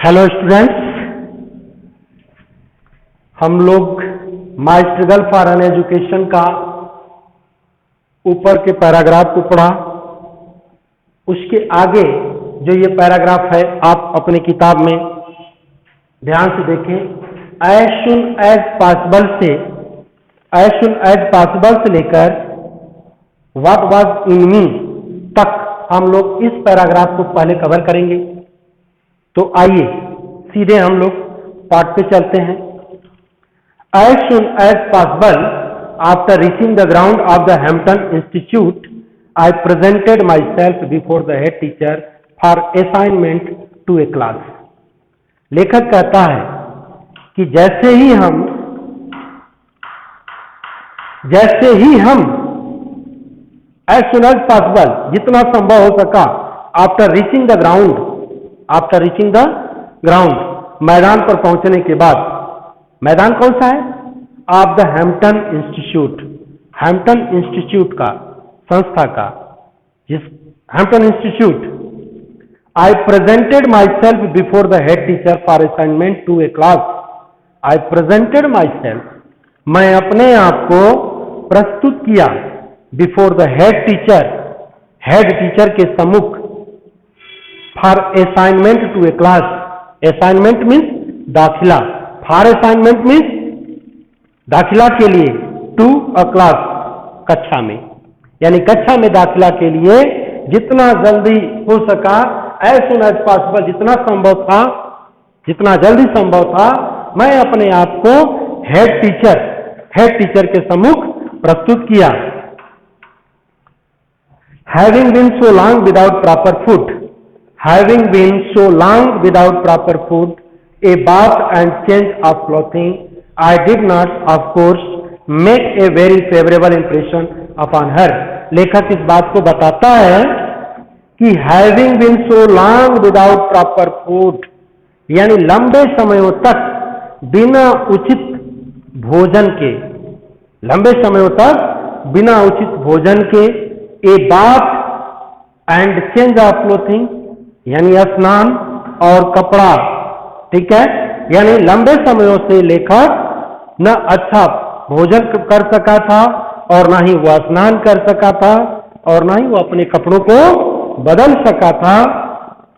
Hello students, हम लोग my struggle for an education का ऊपर के पैराग्राफ को पढ़ा। उसके आगे जो ये पैराग्राफ है आप अपने किताब में ध्यान से देखें। एज सुन एज पॉसिबल से लेकर व्हाट वाज इन मी तक हम लोग इस पैराग्राफ को पहले कवर करेंगे। तो आइए सीधे हम लोग पार्ट पे चलते हैं। As soon as possible, after reaching the ground of the Hampton Institute, I presented myself before the head teacher for assignment to a class. लेखक कहता है कि जैसे ही हम as soon as possible, जितना संभव हो सका, after reaching the ground, मैदान पर पहुंचने के बाद, मैदान कौन सा है? Of the Hampton institute, Hampton institute का, संस्था का, जिस Hampton institute. I presented myself before the head teacher for assignment to a class. I presented myself, मैं अपने आप को प्रस्तुत किया बिफोर द हेड टीचर के सम्मुख, for assignment to a class. Assignment means दाखिला, फॉर असाइनमेंट मीन्स दाखिला के लिए, टू अ क्लास कक्षा में, यानी कक्षा में दाखिला के लिए जितना जल्दी हो सका, एज सुन एज पॉसिबल, जितना जल्दी संभव था, मैं अपने आप को हेड टीचर के सम्मुख प्रस्तुत किया। Having been so long without proper food, a bath and change of clothing, I did not, of course, make a very favorable impression upon her. लेखक इस बात को बताता है कि having been so long without proper food, यानी लंबे समयों तक बिना उचित भोजन के, a bath and change of clothing, यानी स्नान और कपड़ा, ठीक है, यानी लंबे समयों से लेखक न अच्छा भोजन कर सका था और ना ही वह स्नान कर सका था और ना ही वो अपने कपड़ों को बदल सका था।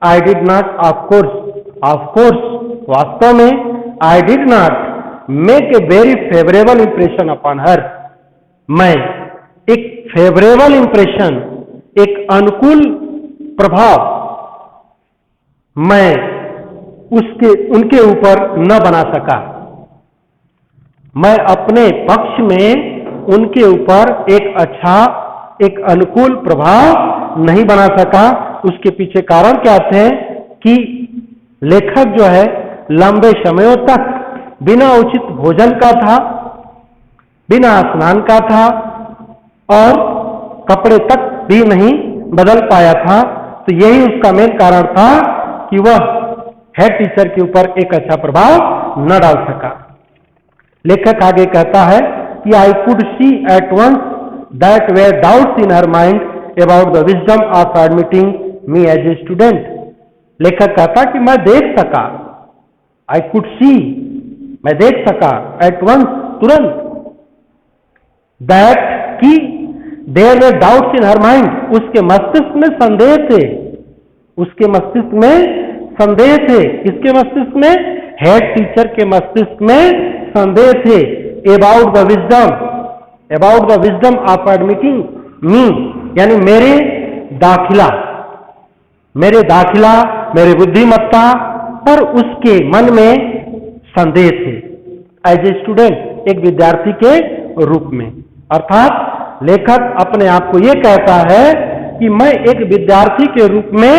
I did not, of course, वास्तव में, I did not make a very favourable impression upon her, मैं एक फेवरेबल इंप्रेशन, एक अनुकूल प्रभाव मैं उनके ऊपर न बना सका। मैं अपने पक्ष में उनके ऊपर एक अनुकूल प्रभाव नहीं बना सका। उसके पीछे कारण क्या थे कि लेखक जो है लंबे समयों तक बिना उचित भोजन का था, बिना स्नान का था और कपड़े तक भी नहीं बदल पाया था। तो यही उसका मेन कारण था कि वह हेड टीचर के ऊपर एक अच्छा प्रभाव न डाल सका। लेखक आगे कहता है कि I could see at once that were doubts in her mind about the wisdom of admitting me as a student. लेखक कहता कि मैं देख सका, आई कुड सी, मैं देख सका, एट वंस, तुरंत, दैट की there were doubts in her mind, उसके मस्तिष्क में संदेह थे, किसके मस्तिष्क में? हेड टीचर के मस्तिष्क में संदेह थे। About the wisdom of admitting me, यानी मेरे दाखिला, मेरे बुद्धिमत्ता पर उसके मन में संदेह थे। एज ए स्टूडेंट, एक विद्यार्थी के रूप में, अर्थात लेखक अपने आप को यह कहता है कि मैं एक विद्यार्थी के रूप में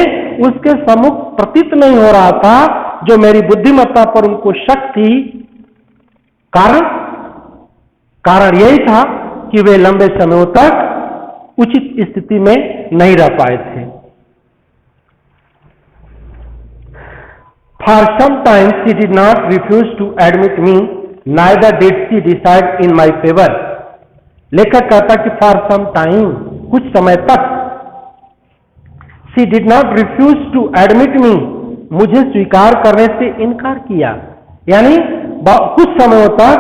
उसके सम्मुख प्रतीत नहीं हो रहा था, जो मेरी बुद्धिमत्ता पर उनको शक थी। कारण यही था कि वे लंबे समयों तक उचित स्थिति में नहीं रह पाए थे। For some time she did not refuse to admit me, neither did she decide in my favor. लेखक कहता कि for some time, कुछ समय तक, she did not refuse to admit me, मुझे स्वीकार करने से इनकार किया, यानी कुछ समय तक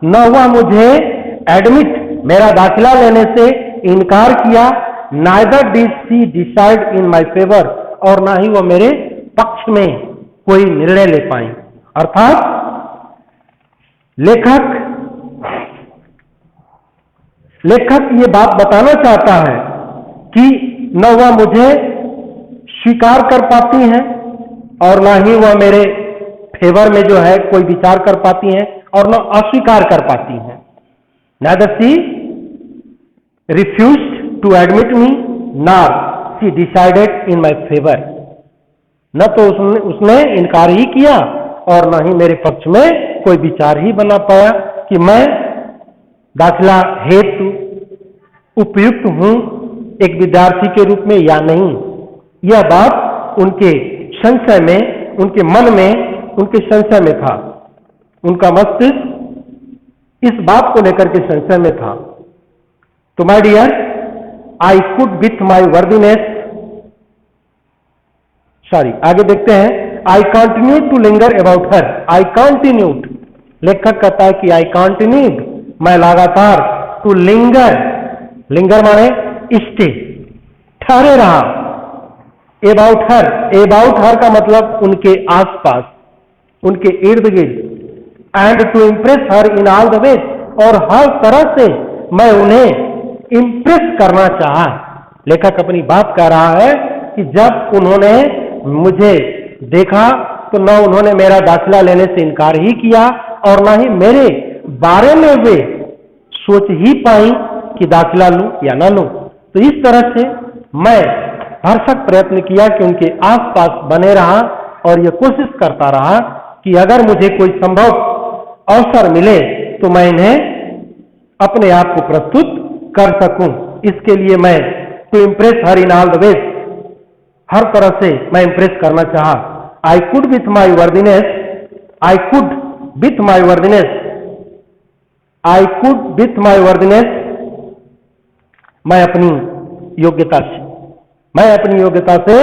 न हुआ मुझे एडमिट, मेरा दाखिला लेने से इनकार किया, neither did she decide in my favour, और ना ही वो मेरे पक्ष में कोई निर्णय ले पाई। अर्थात लेखक ये बात बताना चाहता है कि न वह मुझे स्वीकार कर पाती हैं और ना ही वह मेरे फेवर में जो है कोई विचार कर पाती हैं और न अस्वीकार कर पाती हैं। Neither she refused to admit me, nor she decided in my favor. न तो उसने इनकार ही किया और न ही मेरे पक्ष में कोई विचार ही बना पाया कि मैं दाखिला हेतु उपयुक्त हूं एक विद्यार्थी के रूप में या नहीं। यह बात उनके संशय में, उनके मन में, उनके संशय में था। उनका मस्तिष्क इस बात को लेकर के संशय में था। तो my dear, I could with my worthiness, आगे देखते हैं। I continue to linger about her, I continued, लेखक कहता है कि आई कंटिन्यूड, मैं लगातार, टू लिंगर, लिंगर माने स्टे, ठहरे रहा, अबाउट हर का मतलब उनके आसपास, उनके इर्द गिर्द, and to impress her in all the ways, और हर तरह से मैं उन्हें इम्प्रेस करना चाहा। लेखक अपनी बात कह रहा है कि जब उन्होंने मुझे देखा तो न उन्होंने मेरा दाखिला लेने से इनकार ही किया और न ही मेरे बारे में वे सोच ही पाई कि दाखिला लूं या ना लूं। तो इस तरह से मैं भरसक प्रयत्न किया कि उनके आसपास बने रहा और यह कोशिश करता रहा कि अगर मुझे कोई संभव अवसर मिले तो मैं इन्हें अपने आप को प्रस्तुत कर सकूं। इसके लिए मैं to impress her in all the ways, हर तरह से मैं इम्प्रेस करना चाहा। I could with my worthiness, I could with my worthiness, I could with my worthiness, मैं अपनी योग्यता से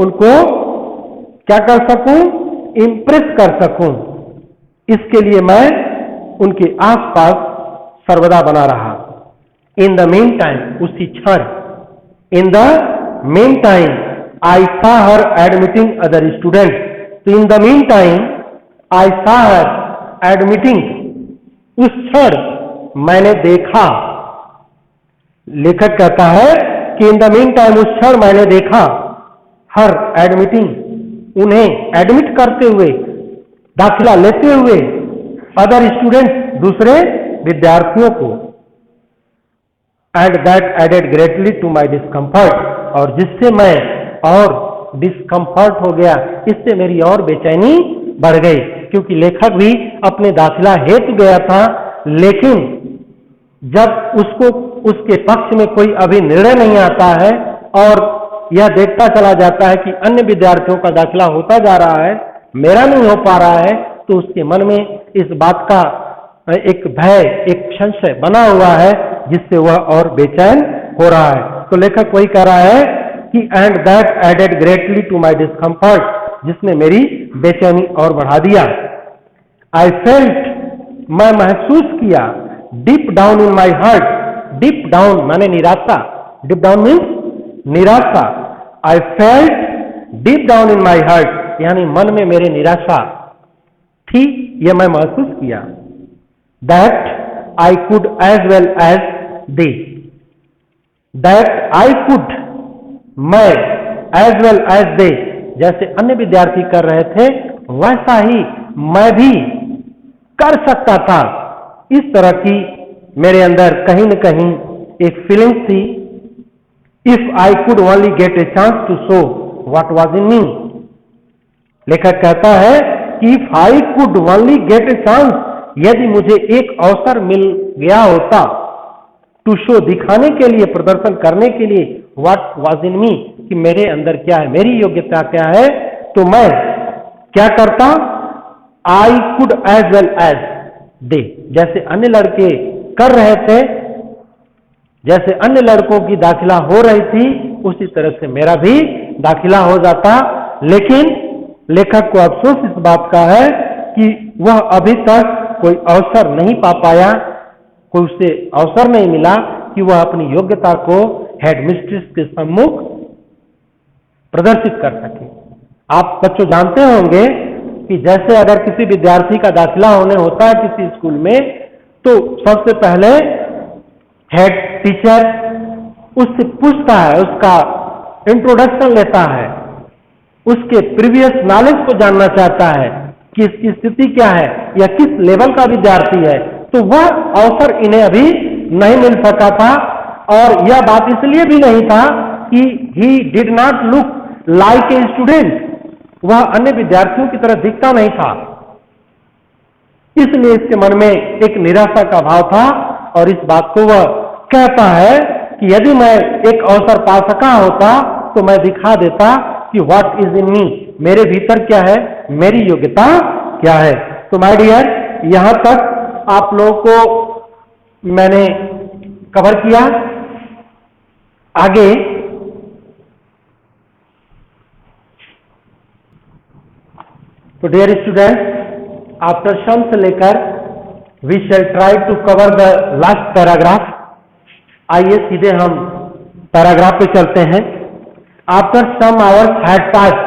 उनको क्या कर सकूं, इम्प्रेस कर सकूं। इसके लिए मैं उनके आसपास सर्वदा बना रहा। इन द मीन टाइम, उसी क्षण, in the mean time I saw her admitting other students, तो in the mean time I saw her admitting, उस क्षण मैंने देखा, लेखक कहता है कि इन द मीन टाइम, उस क्षण मैंने देखा, हर एडमिटिंग, उन्हें एडमिट करते हुए, दाखिला लेते हुए, अदर स्टूडेंट्स, दूसरे विद्यार्थियों को, and that added greatly to my discomfort, और जिससे मैं और डिस्कम्फर्ट हो गया, इससे मेरी और बेचैनी बढ़ गई, क्योंकि लेखक भी अपने दाखिला हेतु गया था, लेकिन जब उसको उसके पक्ष में कोई अभी निर्णय नहीं आता है और यह देखता चला जाता है कि अन्य विद्यार्थियों का दाखिला होता जा रहा है, मेरा नहीं हो पा रहा है, तो उसके मन में इस बात का एक भय, एक संशय बना हुआ है, जिससे वह और बेचैन हो रहा है। तो लेखक वही कह रहा है कि and that added greatly to my discomfort, जिसने मेरी बेचैनी और बढ़ा दिया। आई फेल्ट, मैं महसूस किया, deep down in my heart, deep down माने निराशा, डीप डाउन मीन्स निराशा। I felt deep down in my heart, यानी मन में मेरे निराशा थी, यह मैं महसूस किया। That I could as well as they, that I could, मैं, एज वेल एज दे, जैसे अन्य विद्यार्थी कर रहे थे वैसा ही मैं भी कर सकता था। इस तरह की मेरे अंदर कहीं न कहीं एक फीलिंग थी। If I could only get a chance to show what was in me, लेखक कहता है कि if I could only get a chance, यदि मुझे एक अवसर मिल गया होता टू शो, दिखाने के लिए, प्रदर्शन करने के लिए, व्हाट वाज इन मी, कि मेरे अंदर क्या है, मेरी योग्यता क्या है, तो मैं क्या करता, I could as well as they, जैसे अन्य लड़के कर रहे थे, जैसे अन्य लड़कों की दाखिला हो रही थी, उसी तरह से मेरा भी दाखिला हो जाता। लेकिन लेखक को अफसोस इस बात का है कि वह अभी तक कोई अवसर नहीं पा पाया, कोई उसे अवसर नहीं मिला कि वह अपनी योग्यता को हेडमिस्ट्रेस के सम्मुख प्रदर्शित कर सके। आप बच्चों जानते होंगे कि जैसे अगर किसी विद्यार्थी का दाखिला होने होता है किसी स्कूल में, तो सबसे पहले हेड टीचर उससे पूछता है, उसका इंट्रोडक्शन लेता है, उसके प्रीवियस नॉलेज को जानना चाहता है कि इसकी स्थिति क्या है या किस लेवल का विद्यार्थी है। तो वह अवसर इन्हें अभी नहीं मिल सका था, और यह बात इसलिए भी नहीं था कि he did not look like a student, वह अन्य विद्यार्थियों की तरह दिखता नहीं था, इसलिए इसके मन में एक निराशा का भाव था। और इस बात को वह कहता है कि यदि मैं एक अवसर पा सका होता तो मैं दिखा देता कि व्हाट इज इन मी, मेरे भीतर क्या है, मेरी योग्यता क्या है। तो माय डियर, यहां तक आप लोगों को मैंने कवर किया। आगे तो डियर स्टूडेंट्स, आफ्टर सम से लेकर we shall try to cover the last paragraph. आइए सीधे हम पैराग्राफ पे चलते हैं। After some hours had passed,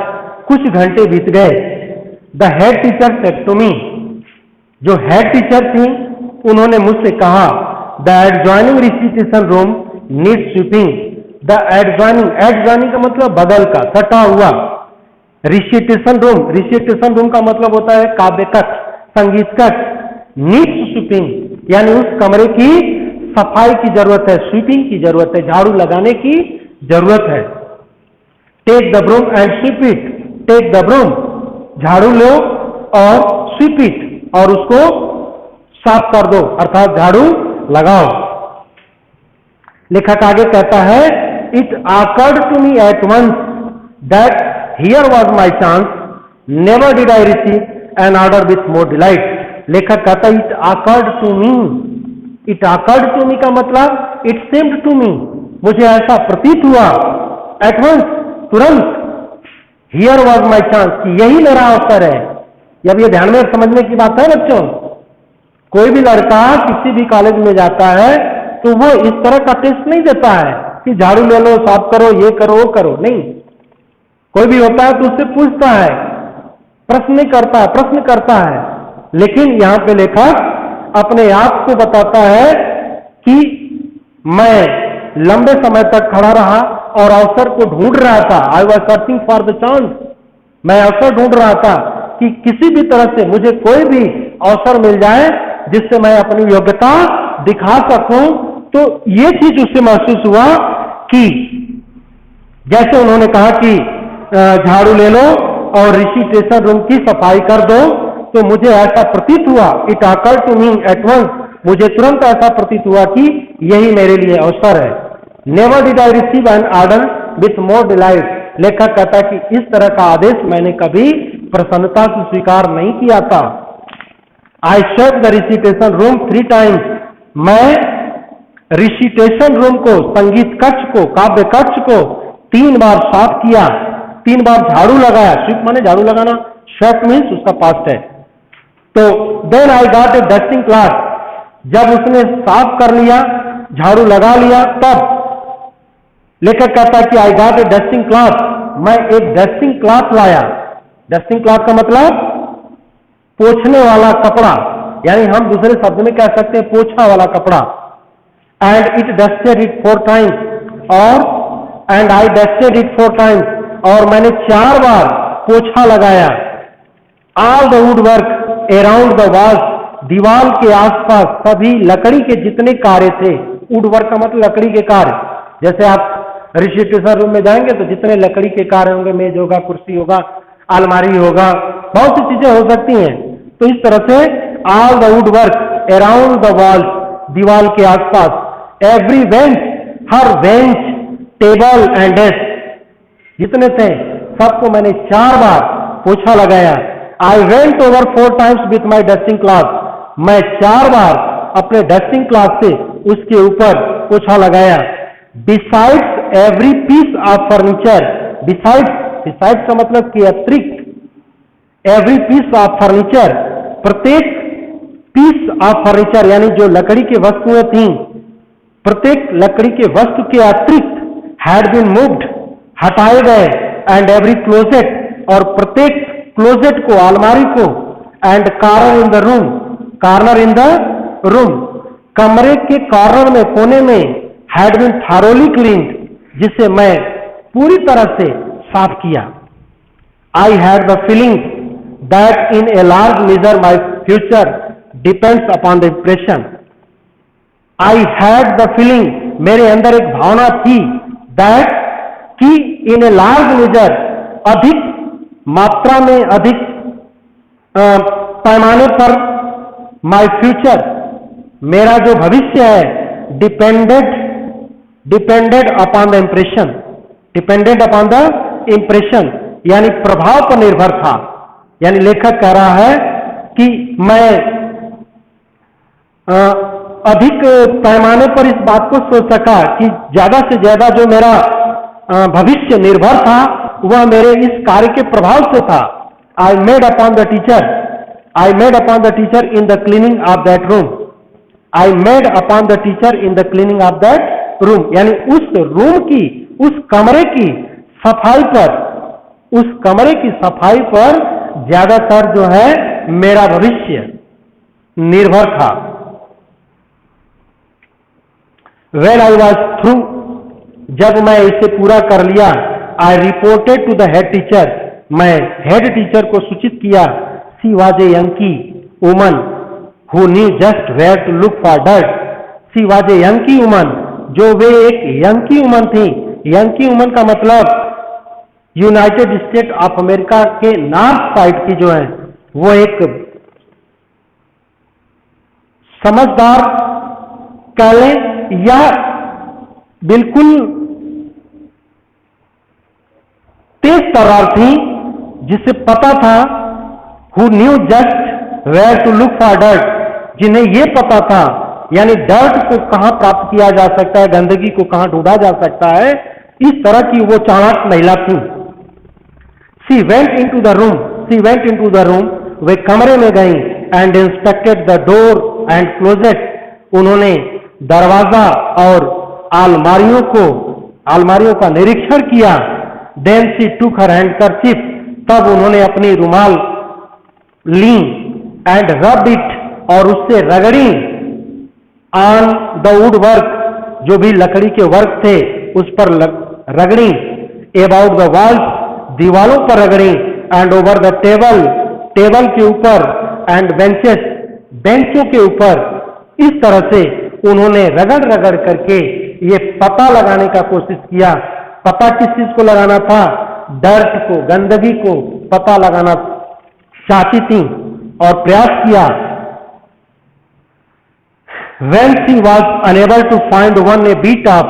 कुछ घंटे बीत गए। The head teacher said to me, जो हेड टीचर थी उन्होंने मुझसे कहा, the adjoining recitation room need sweeping. The adjoining का मतलब बगल का, सटा हुआ। रिसिटेशन रूम का मतलब होता है काव्य कक्ष, संगीत कक्ष। नीड स्वीपिंग यानी उस कमरे की सफाई की जरूरत है, स्वीपिंग की जरूरत है, झाड़ू लगाने की जरूरत है। Take the broom and sweep it, take the broom, झाड़ू लो और स्वीप इट, और उसको साफ कर दो, अर्थात झाड़ू लगाओ। लेखक आगे कहता है, it occurred to me at once that here was my chance, never did I receive an order with more delight. लेखक कहता है, it occurred to me, it occurred to me का मतलब इट सेम्ड टू मी, मुझे ऐसा प्रतीत हुआ, eight once, तुरंत, हियर वॉज माई चांस, यही मेरा अवसर है। अब ये ध्यान में समझने की बात है बच्चों, कोई भी लड़का किसी भी कॉलेज में जाता है तो वो इस तरह का टेस्ट नहीं देता है कि झाड़ू ले लो, साफ करो, ये करो, वो करो, नहीं। कोई भी होता है तो उससे पूछता है, प्रश्न करता है। लेकिन यहां पे लेखक अपने आप को बताता है कि मैं लंबे समय तक खड़ा रहा और अवसर को ढूंढ रहा था। I was searching for the chance, मैं अवसर ढूंढ रहा था कि किसी भी तरह से मुझे कोई भी अवसर मिल जाए जिससे मैं अपनी योग्यता दिखा सकूं। तो ये चीज उससे महसूस हुआ कि जैसे उन्होंने कहा कि झाड़ू ले लो और रिसिटेशन रूम की सफाई कर दो, तो मुझे ऐसा प्रतीत हुआ, it occurred to me at once, मुझे तुरंत ऐसा प्रतीत हुआ कि यही मेरे लिए अवसर है। Never did I receive an order with more delight. लेखक कहता है कि इस तरह का आदेश मैंने कभी प्रसन्नता से स्वीकार नहीं किया था। आई swept the recitation room 3 times, मैं रिसिटेशन रूम को, संगीत कक्ष को, काव्य कक्ष को 3 बार साफ किया, 3 बार झाड़ू लगाया। स्वीप माने झाड़ू लगाना, स्वेप्ट मीन्स उसका पास्ट है। तो then I got a dusting cloth, जब उसने साफ कर लिया, झाड़ू लगा लिया, तब लेखक कहता है कि आई गॉट ए डस्टिंग क्लॉथ, मैं एक डस्टिंग क्लॉथ लाया। डस्टिंग क्लॉथ का मतलब पोंछने वाला कपड़ा, यानी हम दूसरे शब्द में कह सकते हैं पोछा वाला कपड़ा। And it dusted it 4 times, और and I dusted it 4 times, और मैंने 4 बार पोछा लगाया। All the wood work around the walls, दीवार के आसपास सभी लकड़ी के जितने कार्य थे, वुड वर्क का मतलब लकड़ी के कार्य। जैसे आप रिसिटेशन रूम में जाएंगे तो जितने लकड़ी के कार्य होंगे, मेज होगा, कुर्सी होगा, अलमारी होगा, बहुत सी चीजें हो सकती हैं। तो इस तरह से all the wood work around the walls, दीवार के आसपास, every bench, her bench, table and desk जितने थे सबको मैंने 4 बार पोछा लगाया। I went over 4 times with my dusting cloth, मैं 4 बार अपने डस्टिंग क्लॉथ से उसके ऊपर पोछा लगाया। Besides every piece of furniture, besides का मतलब कि अतिरिक्त, एवरी पीस ऑफ फर्नीचर, प्रत्येक पीस ऑफ फर्नीचर यानी जो लकड़ी की वस्तुएं थीं, प्रत्येक लकड़ी के वस्तु के अतिरिक्त हैड बीन मूव्ड, हटाए गए, एंड एवरी क्लोजेट, और प्रत्येक क्लोजेट को, अलमारी को, and corner in the room, corner in the room, कमरे के कॉर्नर में, कोने में, हैड बीन थॉरोली क्लीन्ड, जिसे मैं पूरी तरह से साफ किया। I had the feeling that in a large measure my future depends upon the impression. I had the feeling, मेरे अंदर एक भावना थी, दैट कि इन ए लार्ज मेजर, अधिक मात्रा में, अधिक पैमाने पर, माई फ्यूचर, मेरा जो भविष्य है, depended upon the impression, depended upon the impression, यानी प्रभाव पर निर्भर था। यानी लेखक कह रहा है कि मैं अधिक पैमाने पर इस बात को सोच सका कि ज्यादा से ज्यादा जो मेरा भविष्य निर्भर था वह मेरे इस कार्य के प्रभाव से था। I made upon the teacher, I made upon the teacher in the cleaning of that room, I made upon the teacher in the cleaning of that room, यानी उस रूम की, उस कमरे की सफाई पर, उस कमरे की सफाई पर ज्यादातर जो है मेरा भविष्य निर्भर था। When I was through, जब मैं इसे पूरा कर लिया, I reported to the head teacher, मैं हेड टीचर को सूचित किया। She was a Yankee woman who knew just where to look for dirt. She was a Yankee woman, जो वे एक यंकी वुमन थी। यंकी वुमन का मतलब यूनाइटेड स्टेट ऑफ अमेरिका के नॉर्थ साइड की जो है वो एक समझदार कह लें या बिल्कुल तेज तर्रार थी, जिसे पता था, who knew just where to look for dirt, जिन्हें यह पता था यानी डर्ट को कहां प्राप्त किया जा सकता है, गंदगी को कहां ढूंढा जा सकता है, इस तरह की वो चालाक महिला थी। She went into the room, she went into the room, वे कमरे में गई, and inspected the door and closet, उन्होंने दरवाजा और अलमारियों का निरीक्षण किया। देन सी टूक हर हैंडकरचीफ, तब उन्होंने अपनी रुमाल ली, एंड रब इट, और उससे रगड़ी, ऑन द वुड वर्क, जो भी लकड़ी के वर्क थे उस पर रगड़ी, अबाउट द वॉल्स, दीवालों पर रगड़ी, and over the table, table के ऊपर, एंड बेंचेस, बेंचों के ऊपर। इस तरह से उन्होंने रगड़ रगड़ करके ये पता लगाने का कोशिश किया। पता किस चीज को लगाना था? डर्ट को, गंदगी को पता लगाना चाहती थी और प्रयास किया। When she was unable to find one bit of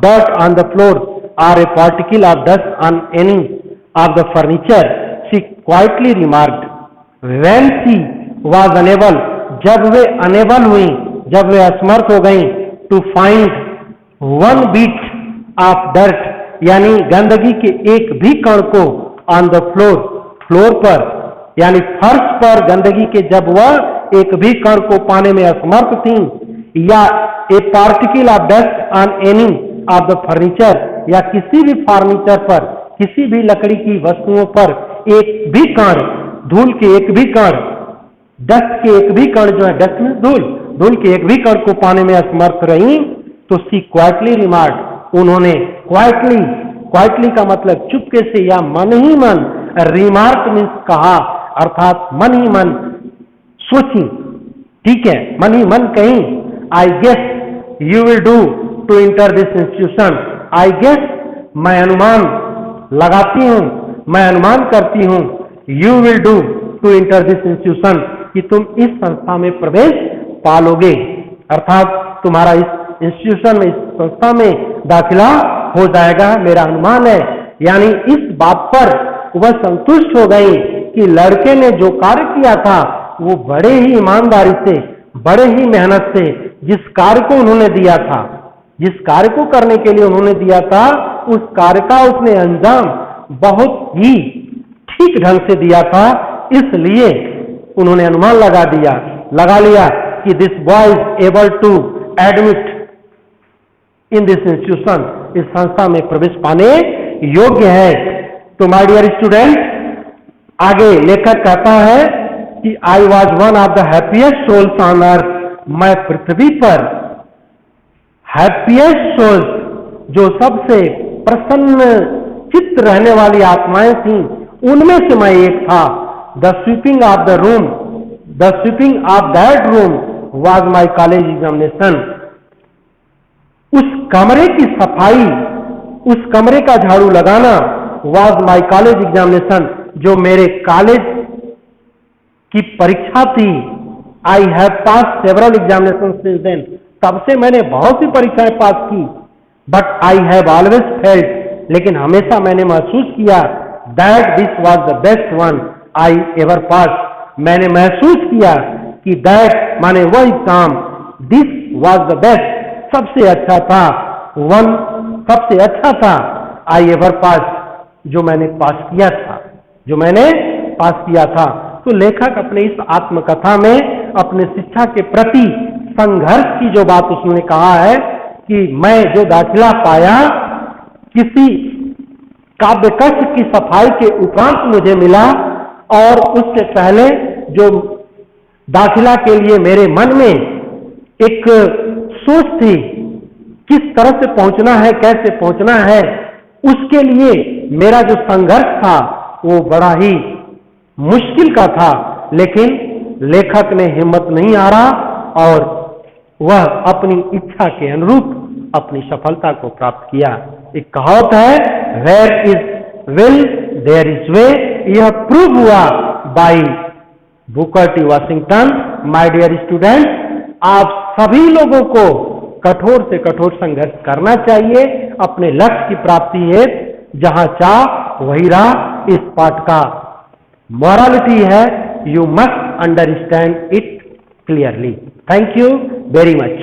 dirt on the floor or a particle of dust on any of the furniture, she quietly remarked. When she was unable, जब वे unable हुई, जब वे असमर्थ हो गई, to find one bit of dirt, यानी गंदगी के एक भी कण को, on the floor, फ्लोर पर यानी फर्श पर गंदगी के जब वह एक भी कण को पाने में असमर्थ थी, या ए particle of dust on any of the furniture, या किसी भी फर्नीचर पर, किसी भी लकड़ी की वस्तुओं पर एक भी कण, धूल के एक भी कण, डस्ट के एक भी कण जो है, डस्ट में धूल, धूल के एक भी कण को पाने में असमर्थ रही, तो सी क्वाइटली रिमार्क, उन्होंने क्वाइटली, क्वाइटली का मतलब चुपके से या मन ही मन, रिमार्क मीन्स कहा, अर्थात मन ही मन सोची, ठीक है, मन ही मन कहीं। I guess you will do to enter this institution, I guess मैं अनुमान लगाती हूं, मैं अनुमान करती हूं, you will do to enter this institution, कि तुम इस संस्था में प्रवेश पालोगे, अर्थात तुम्हारा इस इंस्टीट्यूशन में, इस संस्था में दाखिला हो जाएगा, मेरा अनुमान है। यानी इस बात पर वह संतुष्ट हो गई कि लड़के ने जो कार्य किया था वो बड़े ही ईमानदारी से, बड़े ही मेहनत से, जिस कार्य को उन्होंने दिया था, जिस कार्य को करने के लिए उन्होंने दिया था, उस कार्य का उसने अंजाम बहुत ही ठीक ढंग से दिया था, इसलिए उन्होंने अनुमान लगा लिया कि this boy is able to admit in this institution, इस संस्था में प्रवेश पाने योग्य है। तो माय डियर स्टूडेंट, आगे लेखक कहता है कि I was one of the happiest souls on earth, मैं पृथ्वी पर हैप्पीएस्ट सोल्स, जो सबसे प्रसन्न चित्त रहने वाली आत्माएं थीं, उनमें से मैं एक था। The sweeping of the room, the sweeping of that room was my college examination. उस कमरे की सफाई, उस कमरे का झाड़ू लगाना वॉज माई कॉलेज एग्जामिनेशन, जो मेरे कॉलेज की परीक्षा थी। I have pass several examination since then, तब से मैंने बहुत सी परीक्षाएं पास की। But I have always felt, लेकिन हमेशा मैंने महसूस किया that this was the best one I ever pass, मैंने महसूस किया कि दैट माने वह exam, this was the best, सबसे अच्छा था, वन सबसे अच्छा था, आई एवर पास, जो मैंने पास किया था, जो मैंने पास किया था। तो लेखक अपने इस आत्मकथा में अपने शिक्षा के प्रति संघर्ष की जो बात उसने कहा है कि मैं जो दाखिला पाया किसी काव्य कक्ष की सफाई के उपरांत मुझे मिला, और उससे पहले जो दाखिला के लिए मेरे मन में एक सोच थी किस तरह से पहुंचना है, कैसे पहुंचना है, उसके लिए मेरा जो संघर्ष था वो बड़ा ही मुश्किल का था। लेकिन लेखक ने हिम्मत नहीं हारा और वह अपनी इच्छा के अनुरूप अपनी सफलता को प्राप्त किया। एक कहावत है, where is will there is way, यह प्रूव हुआ by Booker T Washington. My dear student, आप सभी लोगों को कठोर से कठोर संघर्ष करना चाहिए अपने लक्ष्य की प्राप्ति हेतु। जहां चाह वही राह, इस पाठ का मॉरलिटी है, you must understand it clearly. Thank you very much.